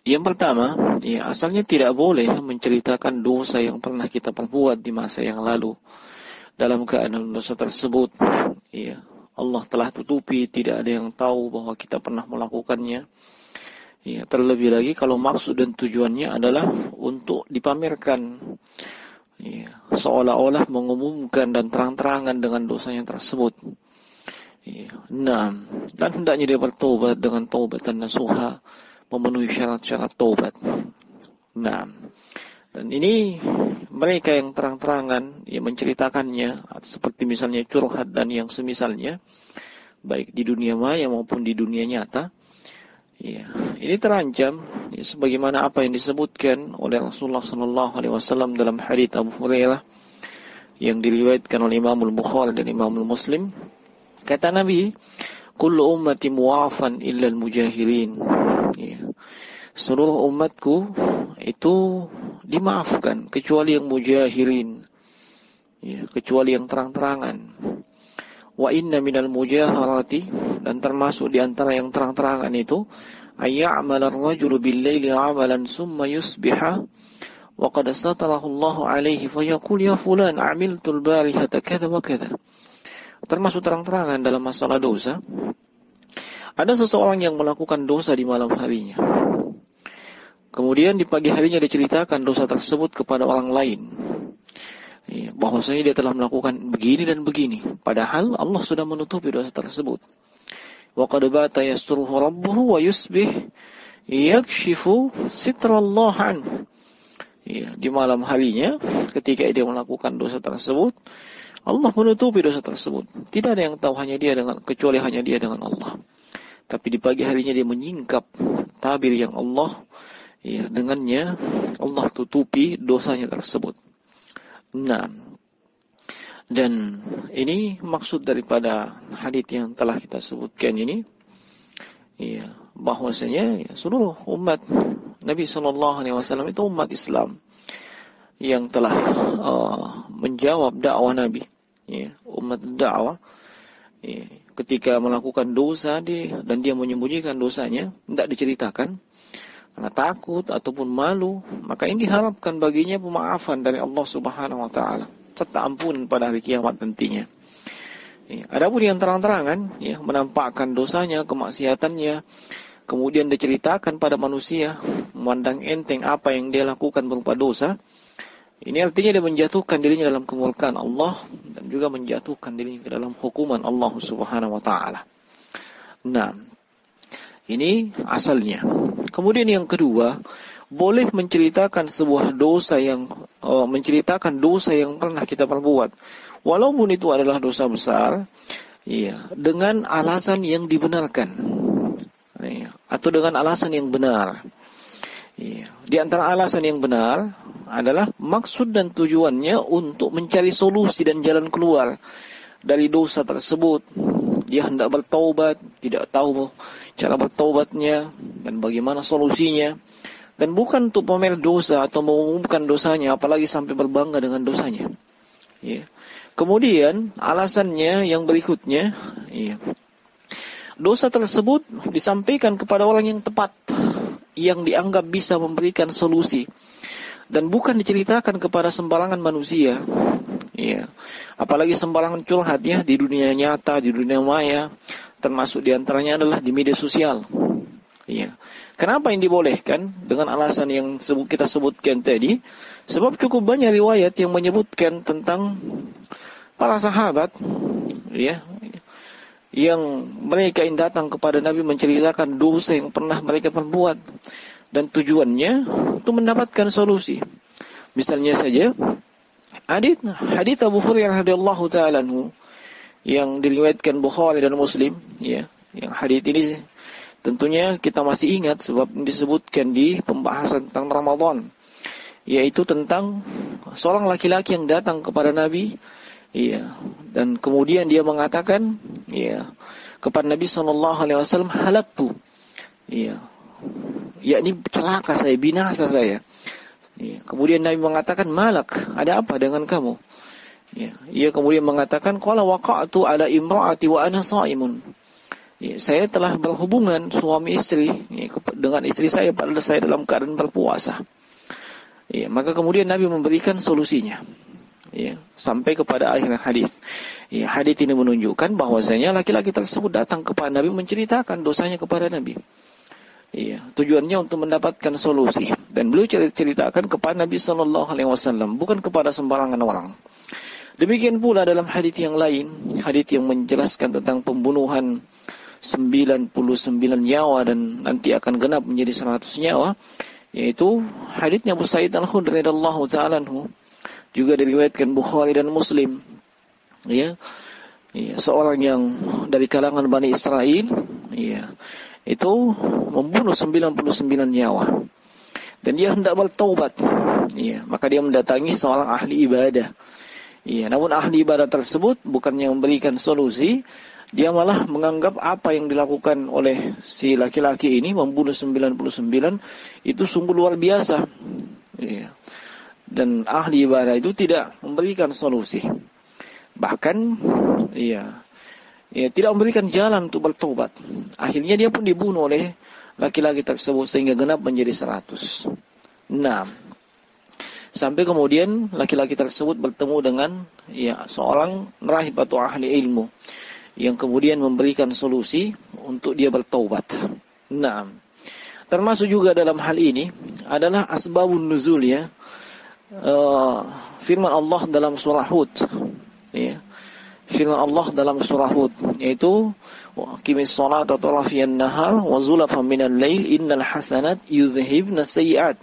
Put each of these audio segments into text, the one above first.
Yang pertama, ya, asalnya tidak boleh menceritakan dosa yang pernah kita perbuat di masa yang lalu. Dalam keadaan dosa tersebut, ya, Allah telah tutupi, tidak ada yang tahu bahwa kita pernah melakukannya. Ya, terlebih lagi kalau maksud dan tujuannya adalah untuk dipamerkan, ya, seolah-olah mengumumkan dan terang-terangan dengan dosanya tersebut. Ya. Nah, dan hendaknya dia bertobat dengan taubatan nasuha, memenuhi syarat-syarat taubat. Nah, dan ini mereka yang terang-terangan yang menceritakannya, seperti misalnya curhat dan yang semisalnya, baik di dunia maya maupun di dunia nyata. Ya, ini terancam, ya, sebagaimana apa yang disebutkan oleh Rasulullah SAW dalam hadits Abu Hurairah yang diriwayatkan oleh Imam Al-Bukhari dan Imam Muslim. Kata Nabi, "Kullu ummati mu'afan illa al-mujahirin." Ya, seluruh umatku itu dimaafkan kecuali yang mujahirin, ya, kecuali yang terang-terangan. Wa inna minal mujaharati, dan termasuk di antara yang terang-terangan itu, ayya'mala ar-rajulu bil-laili 'amalan summa yusbiha wa qad satarahu Allahu 'alaihi fa yaqul ya fulan 'amiltu al-barihata kadza wa kadza. Termasuk terang-terangan dalam masalah dosa, ada seseorang yang melakukan dosa di malam harinya. Kemudian di pagi harinya diceritakan dosa tersebut kepada orang lain. Ya, bahwasanya dia telah melakukan begini dan begini. Padahal Allah sudah menutupi dosa tersebut. Wa qad bata yasturuhu rabbuhu wa yusbih yakshifu sitrallah an. Ya, di malam harinya ketika dia melakukan dosa tersebut, Allah menutupi dosa tersebut. Tidak ada yang tahu kecuali hanya dia dengan Allah. Tapi di pagi harinya dia menyingkap tabir yang Allah, ya, dengannya Allah tutupi dosanya tersebut. Nah, dan ini maksud daripada hadits yang telah kita sebutkan ini, ya, bahwasanya ya, seluruh umat Nabi SAW itu umat Islam yang telah menjawab dakwah Nabi, ya, umat dakwah. Ya, ketika melakukan dosa dan dia menyembunyikan dosanya, tidak diceritakan karena takut ataupun malu, maka ini diharapkan baginya pemaafan dari Allah Subhanahu wa taala serta ampunan pada hari kiamat nantinya. Ya, adapun yang terang-terangan, ya, menampakkan dosanya, kemaksiatannya, kemudian diceritakan pada manusia, memandang enteng apa yang dia lakukan berupa dosa, ini artinya dia menjatuhkan dirinya dalam kemurkaan Allah dan juga menjatuhkan dirinya ke dalam hukuman Allah Subhanahu wa taala. Nah, ini asalnya. Kemudian yang kedua, boleh menceritakan sebuah dosa menceritakan dosa yang pernah kita perbuat, walaupun itu adalah dosa besar, ya, dengan alasan yang dibenarkan, ya, atau dengan alasan yang benar. Ya, di antara alasan yang benar adalah maksud dan tujuannya untuk mencari solusi dan jalan keluar dari dosa tersebut. Dia hendak bertaubat, tidak tahu cara bertaubatnya dan bagaimana solusinya, dan bukan untuk pamer dosa atau mengumumkan dosanya, apalagi sampai berbangga dengan dosanya. Ya. Kemudian alasannya yang berikutnya, ya, dosa tersebut disampaikan kepada orang yang tepat, yang dianggap bisa memberikan solusi, dan bukan diceritakan kepada sembarangan manusia. Ya. Apalagi sembarangan curhat, ya, di dunia nyata, di dunia maya, termasuk diantaranya adalah di media sosial. Ya. Kenapa yang dibolehkan? Dengan alasan yang kita sebutkan tadi. Sebab cukup banyak riwayat yang menyebutkan tentang para sahabat, ya, yang mereka yang datang kepada Nabi menceritakan dosa yang pernah mereka perbuat, dan tujuannya untuk mendapatkan solusi. Misalnya saja hadits Abu Hurairah radhiyallahu taala anhu yang diriwayatkan Bukhari dan Muslim, ya, yang hadits ini tentunya kita masih ingat sebab disebutkan di pembahasan tentang Ramadan, yaitu tentang seorang laki-laki yang datang kepada Nabi, ya, dan kemudian dia mengatakan, ya, kepada Nabi SAW, halaktu, ya, yakni celaka saya, binasa saya. Ya, kemudian Nabi mengatakan, malak, ada apa dengan kamu? Ya, ia kemudian mengatakan, qala waqa'tu ala imra'ati wa ana sha'imun. Ya, saya telah berhubungan suami istri ya, dengan istri saya padahal saya dalam keadaan berpuasa. Ya, maka kemudian Nabi memberikan solusinya. Ya, sampai kepada akhir hadis. Ya, hadis ini menunjukkan bahwasanya laki-laki tersebut datang kepada Nabi menceritakan dosanya kepada Nabi. Ya, tujuannya untuk mendapatkan solusi. Dan beliau ceritakan kepada Nabi Sallallahu Alaihi Wasallam, bukan kepada sembarangan orang. Demikian pula dalam hadis yang lain, hadis yang menjelaskan tentang pembunuhan 99 nyawa dan nanti akan genap menjadi 100 nyawa, yaitu hadisnya Abu Sa'id Al-Khudri radhiyallahu ta'ala anhu, juga diriwayatkan Bukhari dan Muslim. Ya, seorang yang dari kalangan Bani Israel, ya, itu membunuh 99 nyawa. Dan dia hendak bertaubat. Ya, maka dia mendatangi seorang ahli ibadah. Ya, namun ahli ibadah tersebut bukannya memberikan solusi, dia malah menganggap apa yang dilakukan oleh si laki-laki ini membunuh 99 itu sungguh luar biasa. Ya. Dan ahli ibadah itu tidak memberikan solusi. Bahkan ya tidak memberikan jalan untuk bertobat. Akhirnya dia pun dibunuh oleh laki-laki tersebut sehingga genap menjadi 100. Nah, sampai kemudian laki-laki tersebut bertemu dengan seorang rahib atau ahli ilmu yang kemudian memberikan solusi untuk dia bertaubat. Nah, termasuk juga dalam hal ini adalah asbabun nuzul ya. Firman Allah dalam surah Hud, ya. Firman Allah dalam surah Hud yaitu qimis sholata tarafiyan nahar wa zulafan minal lail innal hasanat yudhhibna sayyi'at.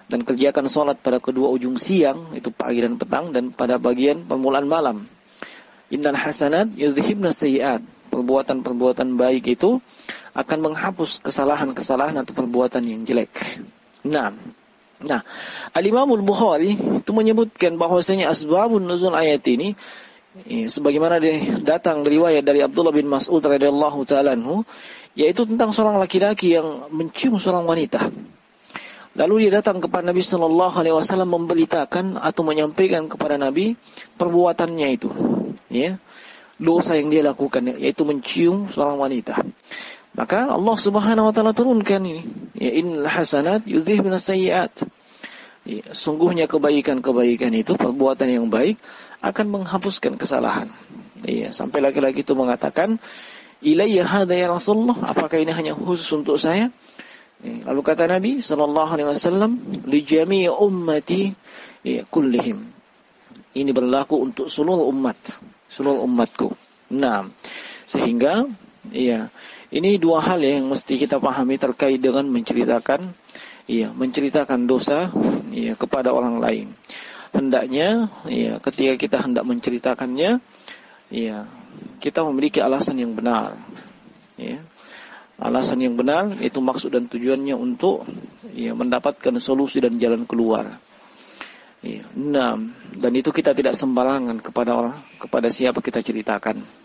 Dan kerjakan salat pada kedua ujung siang, itu pagi dan petang, dan pada bagian permulaan malam. Innal hasanat yudhhibna sayyi'at. Perbuatan-perbuatan baik itu akan menghapus kesalahan-kesalahan atau perbuatan yang jelek. Nah, Al-Imamul Bukhari itu menyebutkan bahwasanya asbabun nuzul ayat ini sebagaimana datang riwayat dari Abdullah bin Mas'ud radhiyallahu ta'ala anhu, yaitu tentang seorang laki-laki yang mencium seorang wanita. Lalu dia datang kepada Nabi sallallahu alaihi wasallam memberitakan atau menyampaikan kepada Nabi perbuatannya itu, ya. Dosa yang dia lakukan yaitu mencium seorang wanita. Maka Allah Subhanahu wa taala turunkan ini, ya innal hasanat yudhhibna sayyi'at. Ya, sungguhnya kebaikan-kebaikan itu, perbuatan yang baik akan menghapuskan kesalahan. Ya, sampai laki-laki itu mengatakan, "Ilayya hadza ya Rasulullah, apakah ini hanya khusus untuk saya?" Ya, lalu kata Nabi sallallahu alaihi wasallam, "Li jami'i ummati ya kullihim." Ini berlaku untuk seluruh umatku. Nah, sehingga ya ini dua hal yang mesti kita pahami terkait dengan menceritakan dosa kepada orang lain. Hendaknya ketika kita hendak menceritakannya, kita memiliki alasan yang benar. Alasan yang benar itu maksud dan tujuannya untuk mendapatkan solusi dan jalan keluar. Nah, dan itu kita tidak sembarangan kepada siapa kita ceritakan.